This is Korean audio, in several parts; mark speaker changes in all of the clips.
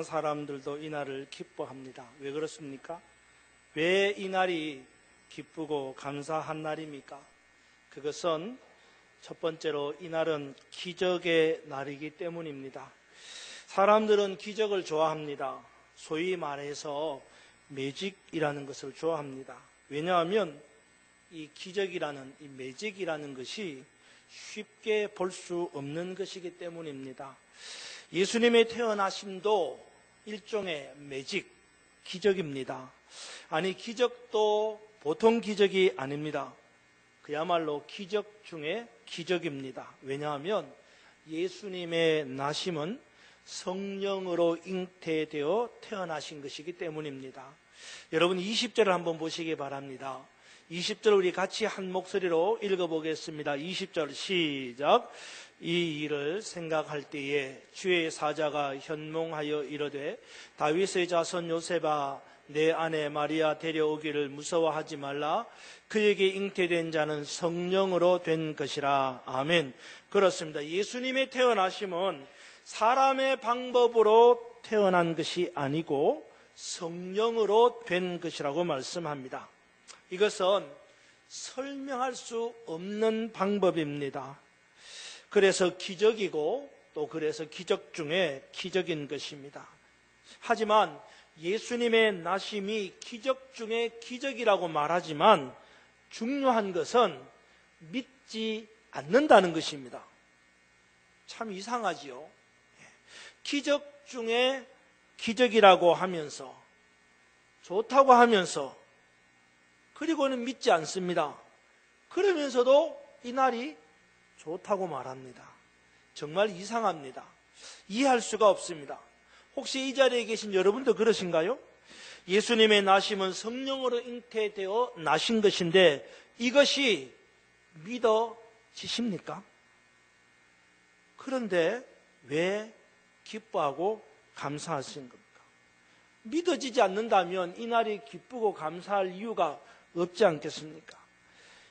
Speaker 1: 사람들도 이날을 기뻐합니다. 왜 그렇습니까? 왜 이날이 기쁘고 감사한 날입니까? 그것은 첫 번째로 이날은 기적의 날이기 때문입니다. 사람들은 기적을 좋아합니다. 소위 말해서 매직이라는 것을 좋아합니다. 왜냐하면 이 기적이라는, 이 매직이라는 것이 쉽게 볼 수 없는 것이기 때문입니다. 예수님의 태어나심도 일종의 매직, 기적입니다. 아니, 기적도 보통 기적이 아닙니다. 그야말로 기적 중에 기적입니다. 왜냐하면 예수님의 나심은 성령으로 잉태되어 태어나신 것이기 때문입니다. 여러분 20절을 한번 보시기 바랍니다. 20절 우리 같이 한 목소리로 읽어보겠습니다. 20절 시작. 이 일을 생각할 때에 주의 사자가 현몽하여 이르되 다윗의 자손 요셉아 내 아내 마리아 데려오기를 무서워하지 말라. 그에게 잉태된 자는 성령으로 된 것이라. 아멘. 그렇습니다. 예수님의 태어나심은 사람의 방법으로 태어난 것이 아니고 성령으로 된 것이라고 말씀합니다. 이것은 설명할 수 없는 방법입니다. 그래서 기적이고 또 그래서 기적 중에 기적인 것입니다. 하지만 예수님의 나심이 기적 중에 기적이라고 말하지만 중요한 것은 믿지 않는다는 것입니다. 참 이상하지요. 기적 중에 기적이라고 하면서 좋다고 하면서 그리고는 믿지 않습니다. 그러면서도 이날이 좋다고 말합니다. 정말 이상합니다. 이해할 수가 없습니다. 혹시 이 자리에 계신 여러분도 그러신가요? 예수님의 나심은 성령으로 잉태되어 나신 것인데 이것이 믿어지십니까? 그런데 왜 기뻐하고 감사하신 겁니까? 믿어지지 않는다면 이날이 기쁘고 감사할 이유가 없지 않겠습니까?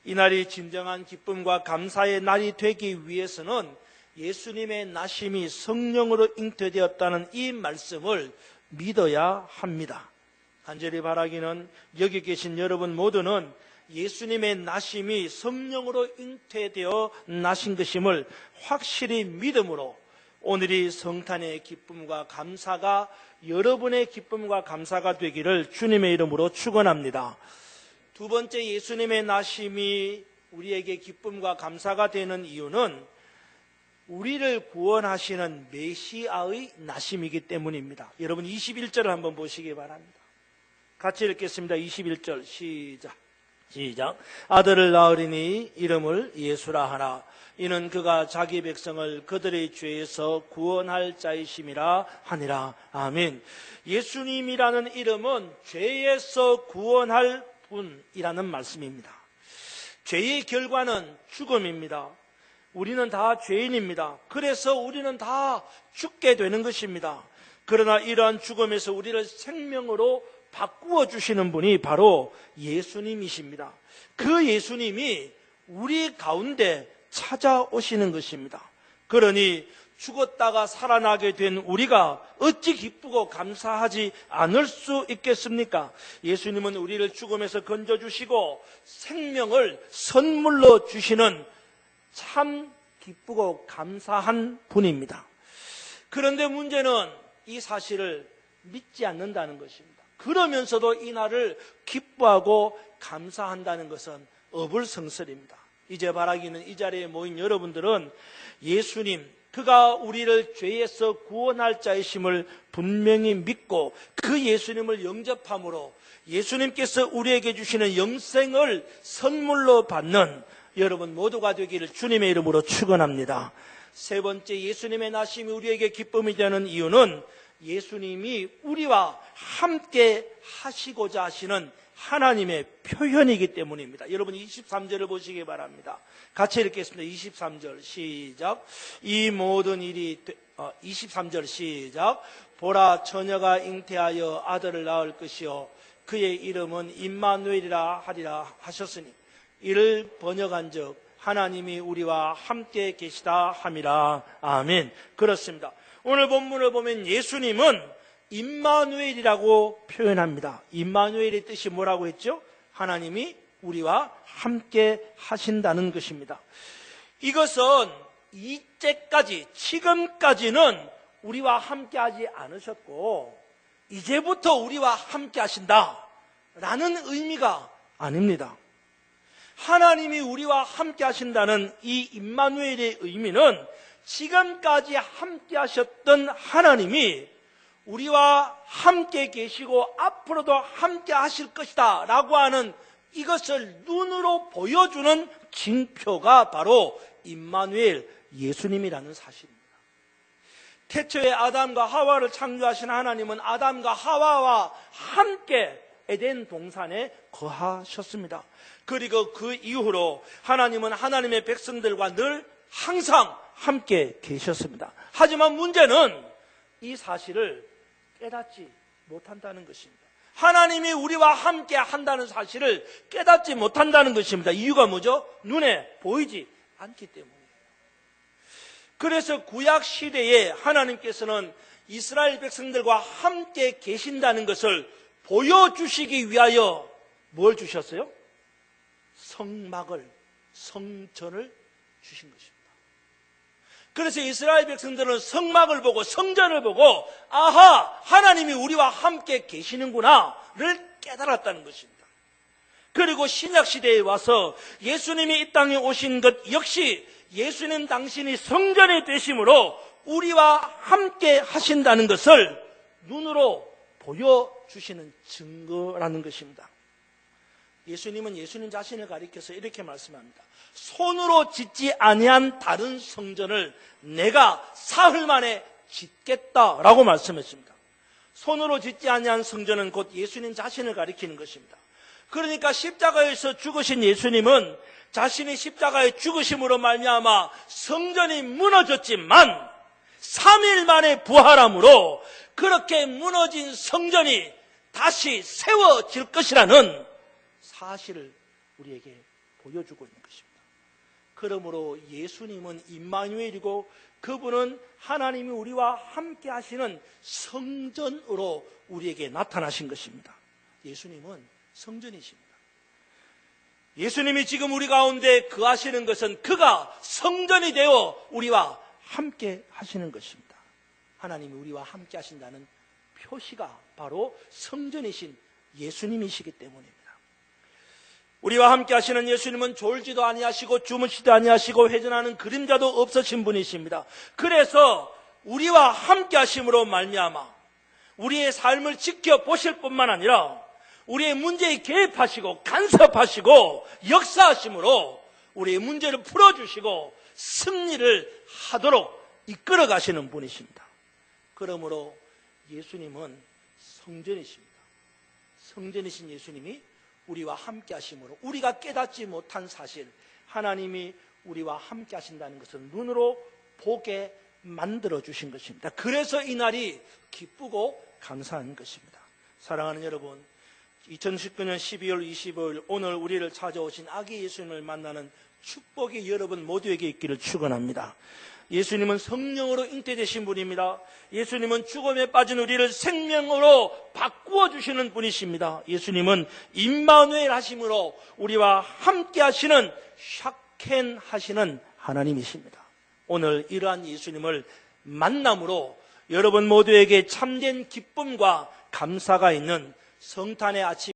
Speaker 1: 이날이 진정한 기쁨과 감사의 날이 되기 위해서는 예수님의 나심이 성령으로 잉태되었다는 이 말씀을 믿어야 합니다. 간절히 바라기는 여기 계신 여러분 모두는 예수님의 나심이 성령으로 잉태되어 나신 것임을 확실히 믿음으로 오늘이 성탄의 기쁨과 감사가 여러분의 기쁨과 감사가 되기를 주님의 이름으로 축원합니다. 두 번째, 예수님의 나심이 우리에게 기쁨과 감사가 되는 이유는 우리를 구원하시는 메시아의 나심이기 때문입니다. 여러분 21절을 한번 보시기 바랍니다. 같이 읽겠습니다. 21절 시작. 아들을 낳으리니 이름을 예수라 하라. 이는 그가 자기 백성을 그들의 죄에서 구원할 자이심이라 하니라. 아멘. 예수님이라는 이름은 죄에서 구원할 분이라는 말씀입니다. 죄의 결과는 죽음입니다. 우리는 다 죄인입니다. 그래서 우리는 다 죽게 되는 것입니다. 그러나 이러한 죽음에서 우리를 생명으로 바꾸어 주시는 분이 바로 예수님이십니다. 그 예수님이 우리 가운데 찾아오시는 것입니다. 그러니 죽었다가 살아나게 된 우리가 어찌 기쁘고 감사하지 않을 수 있겠습니까? 예수님은 우리를 죽음에서 건져주시고 생명을 선물로 주시는 참 기쁘고 감사한 분입니다. 그런데 문제는 이 사실을 믿지 않는다는 것입니다. 그러면서도 이 날을 기뻐하고 감사한다는 것은 어불성설입니다. 이제 바라기는 이 자리에 모인 여러분들은 예수님, 그가 우리를 죄에서 구원할 자이심을 분명히 믿고 그 예수님을 영접함으로 예수님께서 우리에게 주시는 영생을 선물로 받는 여러분 모두가 되기를 주님의 이름으로 축원합니다. 세 번째, 예수님의 나심이 우리에게 기쁨이 되는 이유는 예수님이 우리와 함께 하시고자 하시는 하나님의 표현이기 때문입니다. 여러분 23절을 보시기 바랍니다. 같이 읽겠습니다. 23절 시작. 이 모든 일이 23절 시작. 보라, 처녀가 잉태하여 아들을 낳을 것이요 그의 이름은 임마누엘이라 하리라 하셨으니 이를 번역한즉 하나님이 우리와 함께 계시다 함이라. 아멘. 그렇습니다. 오늘 본문을 보면 예수님은 임마누엘이라고 표현합니다. 임마누엘의 뜻이 뭐라고 했죠? 하나님이 우리와 함께 하신다는 것입니다. 이것은 이제까지, 지금까지는 우리와 함께 하지 않으셨고 이제부터 우리와 함께 하신다라는 의미가 아닙니다. 하나님이 우리와 함께 하신다는 이 임마누엘의 의미는 지금까지 함께 하셨던 하나님이 우리와 함께 계시고 앞으로도 함께 하실 것이다 라고 하는 이것을 눈으로 보여주는 징표가 바로 임마누엘, 예수님이라는 사실입니다. 태초에 아담과 하와를 창조하신 하나님은 아담과 하와와 함께 에덴 동산에 거하셨습니다. 그리고 그 이후로 하나님은 하나님의 백성들과 늘 항상 함께 계셨습니다. 하지만 문제는 이 사실을 깨닫지 못한다는 것입니다. 하나님이 우리와 함께 한다는 사실을 깨닫지 못한다는 것입니다. 이유가 뭐죠? 눈에 보이지 않기 때문이에요. 그래서 구약 시대에 하나님께서는 이스라엘 백성들과 함께 계신다는 것을 보여주시기 위하여 뭘 주셨어요? 성막을, 성전을 주신 것입니다. 그래서 이스라엘 백성들은 성막을 보고 성전을 보고 아하, 하나님이 우리와 함께 계시는구나를 깨달았다는 것입니다. 그리고 신약시대에 와서 예수님이 이 땅에 오신 것 역시 예수님 당신이 성전이 되심으로 우리와 함께 하신다는 것을 눈으로 보여주시는 증거라는 것입니다. 예수님은 예수님 자신을 가리켜서 이렇게 말씀합니다. 손으로 짓지 아니한 다른 성전을 내가 사흘 만에 짓겠다라고 말씀했습니다. 손으로 짓지 아니한 성전은 곧 예수님 자신을 가리키는 것입니다. 그러니까 십자가에서 죽으신 예수님은 자신이 십자가에 죽으심으로 말미암아 성전이 무너졌지만 3일 만에 부활함으로 그렇게 무너진 성전이 다시 세워질 것이라는 사실을 우리에게 보여주고 있는 것입니다. 그러므로 예수님은 임마누엘이고 그분은 하나님이 우리와 함께 하시는 성전으로 우리에게 나타나신 것입니다. 예수님은 성전이십니다. 예수님이 지금 우리 가운데 거하시는 것은 그가 성전이 되어 우리와 함께 하시는 것입니다. 하나님이 우리와 함께 하신다는 표시가 바로 성전이신 예수님이시기 때문입니다. 우리와 함께 하시는 예수님은 졸지도 아니하시고 주무시도 아니하시고 회전하는 그림자도 없으신 분이십니다. 그래서 우리와 함께 하심으로 말미암아 우리의 삶을 지켜보실 뿐만 아니라 우리의 문제에 개입하시고 간섭하시고 역사하심으로 우리의 문제를 풀어주시고 승리를 하도록 이끌어 가시는 분이십니다. 그러므로 예수님은 성전이십니다. 성전이신 예수님이 우리와 함께 하심으로 우리가 깨닫지 못한 사실, 하나님이 우리와 함께 하신다는 것을 눈으로 보게 만들어 주신 것입니다. 그래서 이 날이 기쁘고 감사한 것입니다. 사랑하는 여러분, 2019년 12월 25일 오늘 우리를 찾아오신 아기 예수님을 만나는 축복이 여러분 모두에게 있기를 축원합니다. 예수님은 성령으로 잉태되신 분입니다. 예수님은 죽음에 빠진 우리를 생명으로 바꾸어 주시는 분이십니다. 예수님은 임마누엘 하심으로 우리와 함께 하시는 샤켄 하시는 하나님이십니다. 오늘 이러한 예수님을 만남으로 여러분 모두에게 참된 기쁨과 감사가 있는 성탄의 아침